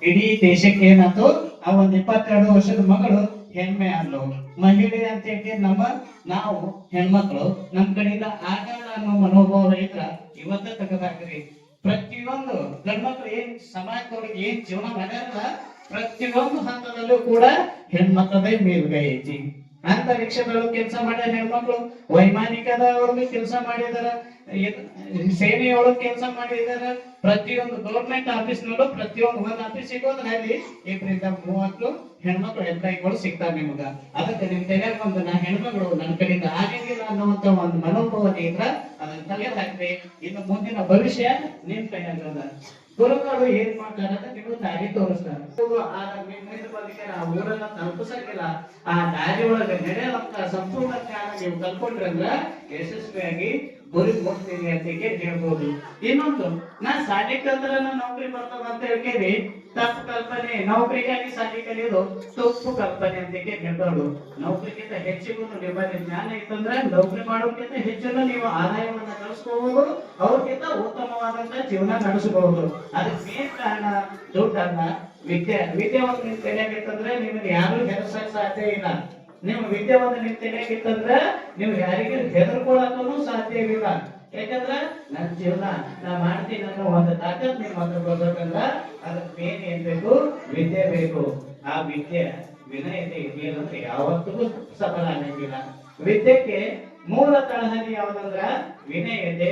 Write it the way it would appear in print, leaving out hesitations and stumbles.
ಇಡೀ ದೇಶಕ್ಕೆ ಏನಾಯ್ತು ಆ ಒಂದ್ 22 ವರ್ಷದ ಮಗಳು ಹೆಮ್ಮೆ ಅಲ್ಲೋ ಮಹಿಳೆ ಅಂತ ಹೇಳಿ ನಾವು ಹೆಣ್ಮಕ್ಳು ನಮ್ ಕಡೆಯಿಂದ ಆಗಲ್ಲ ಅನ್ನೋ ಮನೋಭಾವ ಇದ್ರ ಇವತ್ತ ತೆಗೆದಾಕ್ರಿ. ಪ್ರತಿಯೊಂದು ಗಂಡ್ಮಕ್ಳು ಏನ್ ಸಮಾಜದೊಳಗೆ ಏನ್ ಜೀವನ ಮಾಡ್ಯಾರಲ್ಲ ಪ್ರತಿಯೊಂದು ಹಂತದಲ್ಲೂ ಕೂಡ ಹೆಣ್ಮಕ್ಳದೇ ಮೇಲ್ಗೈ ಐತಿ. ಅಂತರಿಕ್ಷದೊಳಗೆ ಕೆಲಸ ಮಾಡ್ಯಾರ ಹೆಣ್ಮಕ್ಳು, ವೈಮಾನಿಕದೊಳಗೆ ಕೆಲಸ ಮಾಡಿದಾರ, ಸೇನೆಯೊಳಗೆ ಕೆಲಸ ಮಾಡಿದಾರ. ಪ್ರತಿಯೊಂದು ಗೌರ್ಮೆಂಟ್ ಆಫೀಸ್ ನಲ್ಲೂ ಪ್ರತಿಯೊಂದು ಒಂದ್ ಆಫೀಸ್ ಸಿಗೋದ್ರೆ ಅಲ್ಲಿ 2-30 ಹೆಣ್ಮಕ್ಳು ಎಂಪ್ಲಾಯಿಗಳು ಸಿಗ್ತಾರ ನಿಮ್ಗ. ಅದಕ್ಕೆ ನಿಮ್ ತೆಗೆದ ಒಂದು ನಾ ಹೆಣ್ಮಕ್ಳು ನನ್ನ ಕಡೆಯಿಂದ ಆಗಂಗಿಲ್ಲ ಅನ್ನುವಂತ ಒಂದು ಮನೋಭಾವ ಇದ್ರ ಅದನ್ನ ತೆಗೆದಾಕ್ರಿ. ಇನ್ನು ಮುಂದಿನ ಭವಿಷ್ಯ ನಿಮ್ ಕೈಯಾಗದ. ಗುರುಗಳು ಏನ್ ಮಾಡ್ತಾರ ನೀವು ದಾರಿ ತೋರಿಸ್ತಾರ. ಆ ಊರನ್ನ ತಲುಪಿಸಂಗಿಲ್ಲ, ಆ ದಾರಿ ಒಳಗೆ ನಡೆಯುವಂತ ಸಂಪೂರ್ಣ ಜ್ಞಾನ ನೀವು ಕಲ್ಕೊಂಡ್ರಂದ್ರ ಯಶಸ್ವಿಯಾಗಿ ಗುರಿ ಮುಟ್ತೀನಿ ಅಂತ ಹೇಳ್ಬೋದು. ಇನ್ನೊಂದು ನಾ ಸಾಲಿ ಕಲ್ತ್ರ ನೌಕರಿ ಬರ್ತದ ಅಂತ ಹೇಳ್ಕೇಳಿ ತಪ್ಪು ಕಲ್ಪನೆ. ನೌಕರಿಗಾಗಿ ಸಾಲಿ ಕಲಿಯೋದು ತಪ್ಪು ಕಲ್ಪನೆ ಅಂತ ಹೇಳ್ಬೋದು. ನೌಕರಿಗಿಂತ ಹೆಚ್ಚಿಗೂ ನಿಮ್ಮಲ್ಲಿ ಜ್ಞಾನ ಇತ್ತಂದ್ರೆ ನೌಕರಿ ಮಾಡೋಕ್ಕಿಂತ ಹೆಚ್ಚನ್ನು ನೀವು ಆದಾಯವನ್ನ ಗಳಿಸಬಹುದು, ಅವ್ರಿಗಿಂತ ಉತ್ತಮವಾದಂತ ಜೀವನ ನಡೆಸಬಹುದು. ಅದಕ್ಕೆ ಮೇನ್ ಕಾರಣ ದುಡ್ಡಲ್ಲ, ವಿದ್ಯೆ ಒಂದು ನಿಮ್ ತಲೆಯಾಗಿತ್ತಂದ್ರೆ ನಿಮ್ಗೆ ಯಾರು ಹೆದರ್ಸಕ್ ಸಾಧ್ಯ ಇಲ್ಲ. ನಿಮ್ ವಿದ್ಯೆ ಒಂದು ನಿಮ್ ತಲೆಯಾಗಿತ್ತಂದ್ರೆ ನೀವು ಯಾರಿಗೂ ಹೆದರ್ಕೊಳಕ್ಕೂ ಸಾಧ್ಯವಿಲ್ಲ. ಯಾಕಂದ್ರ ನನ್ನ ಜೀವನ ನಾ ಮಾಡ್ತೀನಿ ಅನ್ನೋ ಒಂದು ತಾಕತ್ ನಿಮ್ ಹತ್ರ ಬರ್ಬೇಕಂದ್ರ ಅದಕ್ಕೆ ಮೇನ್ ಏನ್ ಬೇಕು? ವಿದ್ಯೆ ಬೇಕು. ಆ ವಿದ್ಯೆ ವಿನಯತೆ ಇದೆಯಂದ್ರೆ ಯಾವತ್ತಿಗೂ ಸಫಲ ಆಗಂಗಿಲ್ಲ. ವಿದ್ಯೆಗೆ ಮೂಲ ತಳಹದಿ ಯಾವ್ದಂದ್ರ ವಿನಯತೆ.